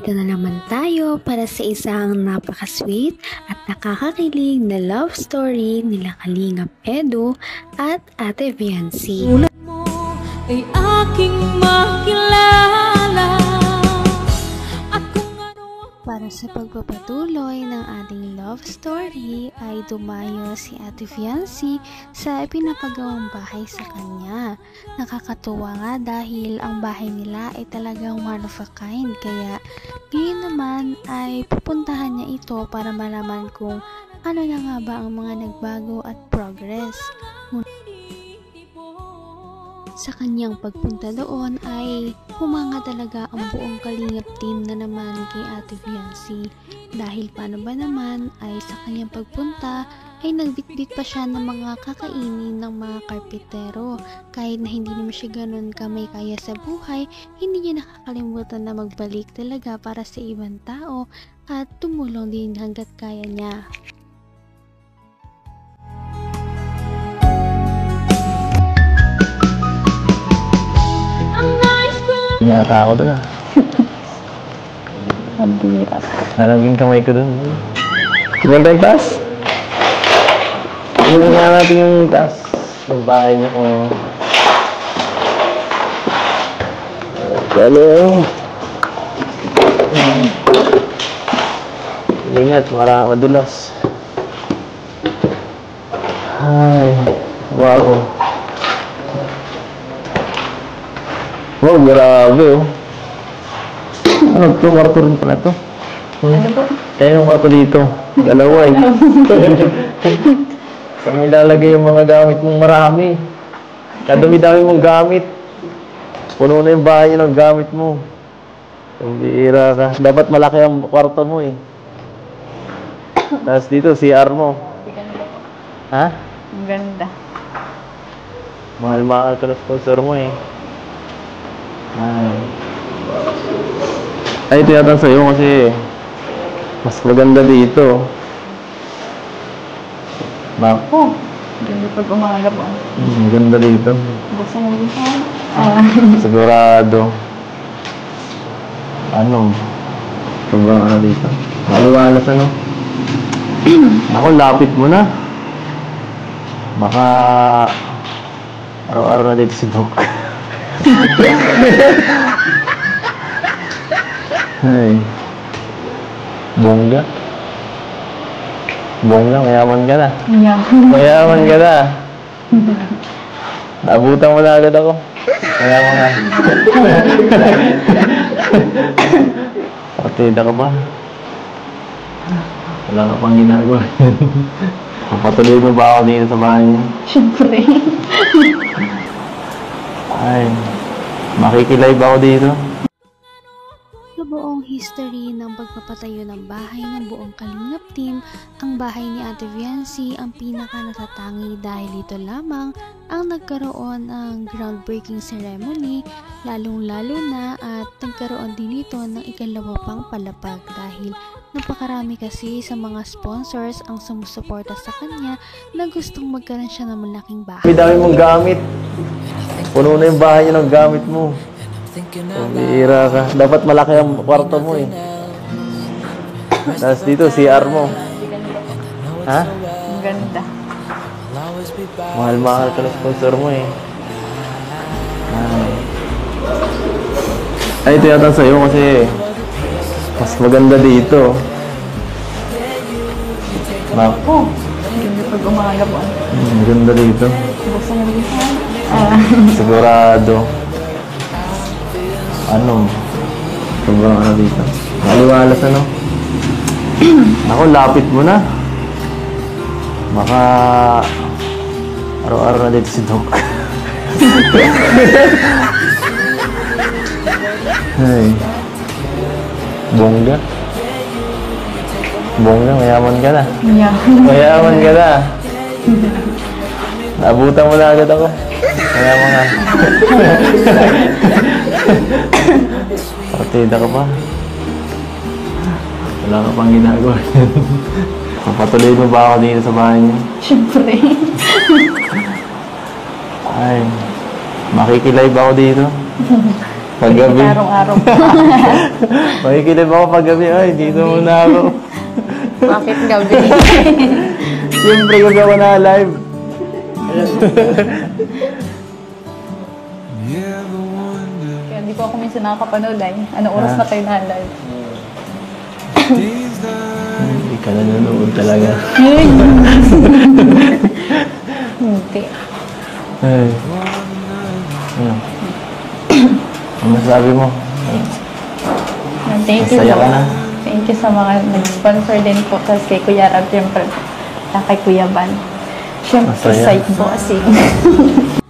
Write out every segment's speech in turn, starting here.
Narito na naman tayo para sa isang napaka-sweet at nakakakilig na love story nila Kalingap Edu at Ate Viancy. Tulad mo ay aking makilala at kung Para sa pagpapatuloy ng ating love story ay dumayo si Ate Viancy sa pinapagawang bahay sa kanya. Nakakatuwa nga dahil ang bahay nila ay talagang one of a kind, kaya ngayon naman ay pupuntahan niya ito para malaman kung ano na nga ba ang mga nagbago at progress. Sa kanyang pagpunta doon ay humanga talaga ang buong Kalingap team na naman kay Ate Viancy. Dahil paano ba naman ay sa kanyang pagpunta ay nagbitbit pa siya ng mga kakainin ng mga karpintero. Kahit na hindi naman siya ganun kamay kaya sa buhay, hindi niya nakakalimutan na magbalik talaga para sa ibang tao at tumulong din hanggat kaya niya. Nyata ako doon ah. Mabirat. Nalaging kamay ko doon. Tingnan tayo yung taas. Tingnan nga natin yung taas. Yung bahay niya kung... Hello. Ingat, madulas. Ay, wow. Wow, grabe oh. Ano to? Kwarto rin pala to. Ano po? Kaya yung kwarto dito. Dalawa eh. Saan ilalagay yung mga gamit mong marami? Kadami-dami mong gamit. Puno na yung bahay ng gamit mo. Ang bihira ka. Dapat malaki ang kwarto mo eh. Tapos dito, CR mo. Ha? Ang ganda. Mahal-mahal ka na sponsor mo eh. Ay, ito yata sa'yo kasi mas maganda dito. Bako. Ganda pag umaga po. Maganda dito. Buksan mo dito. Sigurado. Ano? Sobrang ano dito. Maliwalas ano? Ako, lapit mo na. Baka araw-araw na dito si Doc. Ay. Bongga. Bongga, mayaman ka na. Mayaman ka na. Abutan mo na agad ako. Mayaman ka. Partida ka ba? Wala ka pang ginagawa. Papatuloy mo ba ako dito sa bahay niya? Siyempre. Ay, makikilive ako dito. Sa buong history ng pagpapatayo ng bahay ng buong Kalingap team, ang bahay ni Ate Viancy ang pinaka natatangi dahil ito lamang ang nagkaroon ng groundbreaking ceremony, lalong-lalo na at nagkaroon din ito ng ikalawa pang palapag dahil napakarami kasi sa mga sponsors ang sumusuporta sa kanya na gustong magkaroon siya ng malaking bahay. May dami mong gamit. Puno na yung bahay niya ng gamit mo. Ang bihira ka. Dapat malaki ang kwarto mo eh. Tapos dito, CR mo. Ha? Ang ganda. Mahal-mahal ka na sponsor mo eh. Ay, ito yata sa'yo kasi mas maganda dito. Bako. Ganda pag umaga po. Maganda dito. Buksan mo dito. Sigurado. Ano? Sobrang ano dito. Maliwalas ano? Ako, lapit mo na. Baka araw-araw na dito si Doc. Ay. Bongga. Bongga, mayaman ka na. Mayaman ka na. Nabutan mo na agad ako. Mayaman ka. Partida ka ba? Wala ka pang ginagawa. Papatuloy mo ba ako dito sa bahay niya? Siyempre. Ay, makikilive ako dito. Paggabi. Araw-araw po. Makikilib ako paggabi. Ay, dito muna ako. Bakit gabi? Siyempre, kung ako na live. Kaya hindi po ako minsan nakakapanood ay. Anong oras na kayo na-live? Hindi ka nanonood talaga. Hindi. Ay. Ano? Ano masabi mo? Thank you Masaya po. ka na? Thank you sa mga nag-sponsor din po. Tapos kay Kuya Rab, siyempre. Kay Kuya Van. Siyempre, Masaya. side bossing.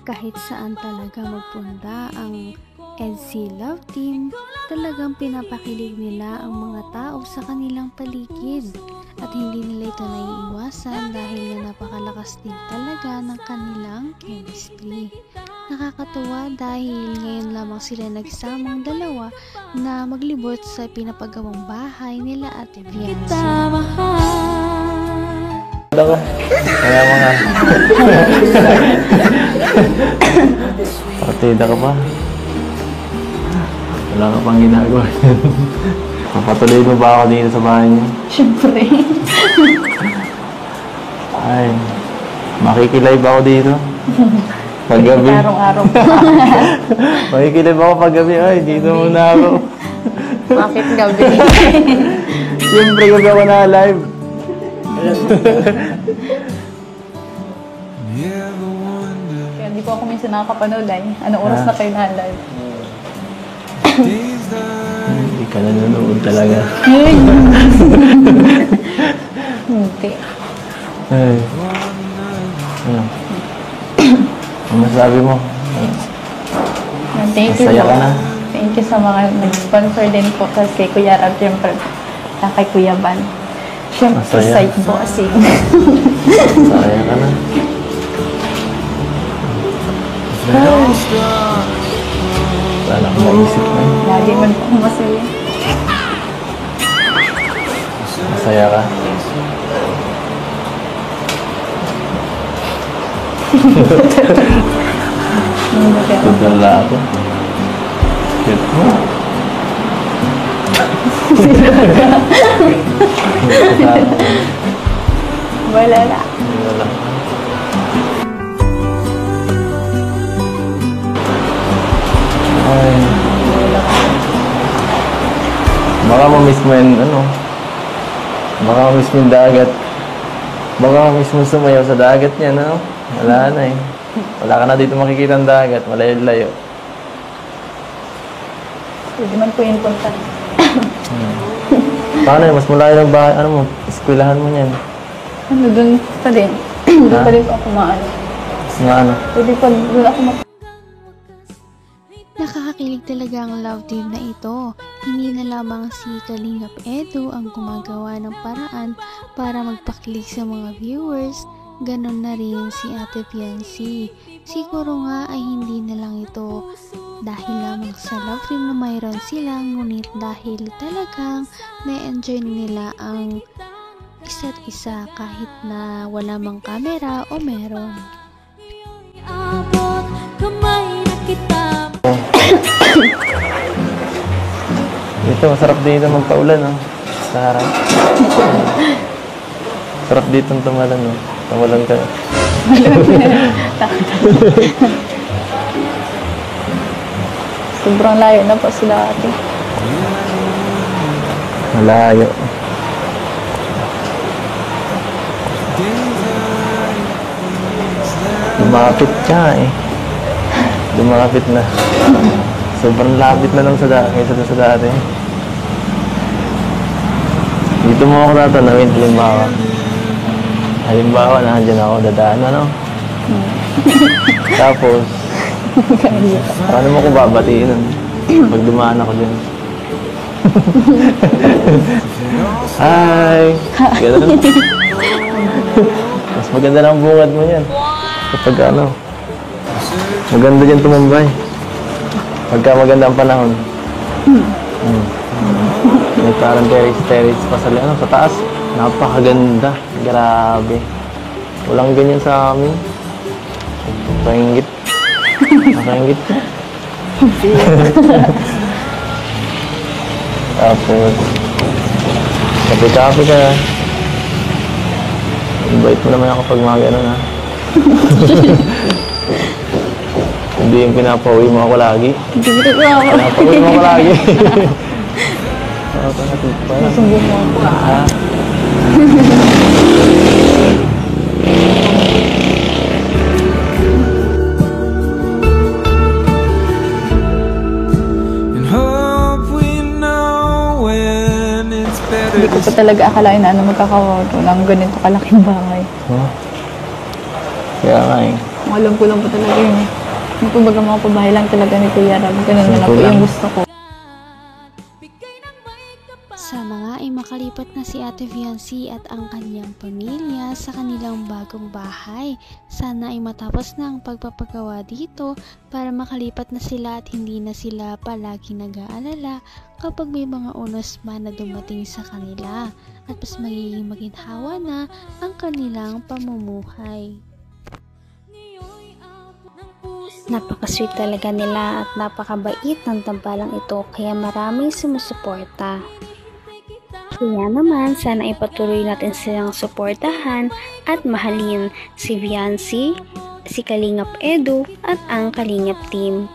Kahit saan talaga magpunta ang EDC Love Team, talagang pinapakilig nila ang mga tao sa kanilang paligid. At hindi nila ito naiiwasan dahil nga napakalakas din talaga ng kanilang chemistry. Nakakatuwa dahil ngayon lamang sila nagsamang dalawa na maglibot sa pinapagawang bahay nila Ate Viancy. Mahal. Ako. Kaya mga... Partida ka pa. Wala ka pang ginagawa. Papatuloy mo ba ako dito sa bahay niyo? Siyempre. Ay, makikilive ako dito. Paggabi. Araw-araw po. Makikilive ako paggabi. Ay, dito muna ako. Bakit gabi? Siyempre, kung ako na live. Kaya hindi po ako minsan nakakapanood ay. Anong oras na kayo na-live? Hindi ka nanonood talaga. Hindi. Ay. Ano? Ano masabi mo? Thank you Masaya po. ka na? Thank you sa mga nag-sponsor din po. Tapos kay Kuya Rab, siyempre. Kay Kuya Van. Siyempre, Masaya. side bossing. Masaya ka na? Wala akong maisip na yun. Lagi man po akong masaya. Masaya ka? Tudala ako. Cute mo. Wala na. Wala. Ay. Baka ma-miss mo yung ano. Baka ma-miss mo yung dagat. Baka ma-miss mo sumayaw sa dagat niya, no? Wala na eh. Wala ka na dito makikita ang dagat. Malayo-layo. Pwede man po yung punta. Paano yun? Mas malayo ng bahay. Ano mo? Eskwelahan mo niyan. Ano, dun pa din. Doon pa din po ako maano. Mas nga ano. Pwede pa doon ako Nakakakilig talaga ang love team na ito. Hindi na lamang si Kalingap Edu ang gumagawa ng paraan para magpakilig sa mga viewers, ganon na rin si Ate Viancy. Siguro nga ay hindi na lang ito dahil lamang sa love team na mayroon sila, ngunit dahil talagang na-enjoy nila ang isa't isa kahit na wala mang camera o meron. Abot kamay na kita. Dito, masarap dito magpaulan, no? Sa harap. Sarap dito ang tumalan, no? Tumalan ka. sobrang layo na po sila ate. Malayo. Lumapit ka, eh. Lumapit na. Sobrang lapit na lang sa kaysa sa dati. Dito mo ako tatanawin, halimbawa. Halimbawa, nandiyan ako, dadaan, ano? Tapos, paano mo ko babatiin nun? Pag dumaan ako dyan. Hi! Ganun. Mas maganda lang bungad mo yan. Kapag ano, maganda dyan tumambay. Pagka maganda ang panahon. May parang terrace pa sa, ano, sa taas. Napakaganda. Grabe. Walang ganyan sa amin. Nakaingit. Nakaingit ka. Tapos, kape-kape ka. Invite mo naman ako pag mga gano'n, ha? Hindi yung pinapauwi mo ako lagi. Hindi ko ako. Pinapauwi mo ako lagi. Nasumbong mo ako. Ha? And hope we know when it's better Hindi ko pa talaga akalain na magkakawato ng ganito kalaking bahay. Huh? Kaya nga eh. Alam ko lang po talaga yun. Yung kumbaga mga pabahay lang talaga ni Kuya Rab. Ganun na lang po yung gusto ko. Sana nga ay makalipat na si Ate Fiancy at ang kanyang pamilya sa kanilang bagong bahay. Sana ay matapos na ang pagpapagawa dito para makalipat na sila at hindi na sila palagi nag-aalala kapag may mga unos man na dumating sa kanila at mas magiging maginhawa na ang kanilang pamumuhay. Napaka-sweet talaga nila at napakabait ng tambalang ito kaya maraming sumusuporta. Kaya naman, sana ipatuloy natin silang suportahan at mahalin si Fiancy, si Kalingap Edu at ang Kalingap team.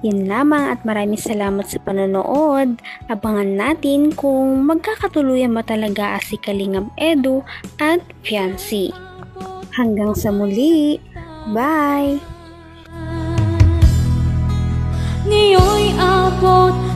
Yan lamang at maraming salamat sa panonood. Abangan natin kung magkakatuluyan ba talaga si Kalingap Edu at Fiancy. Hanggang sa muli. Bye! Ngayon'y abot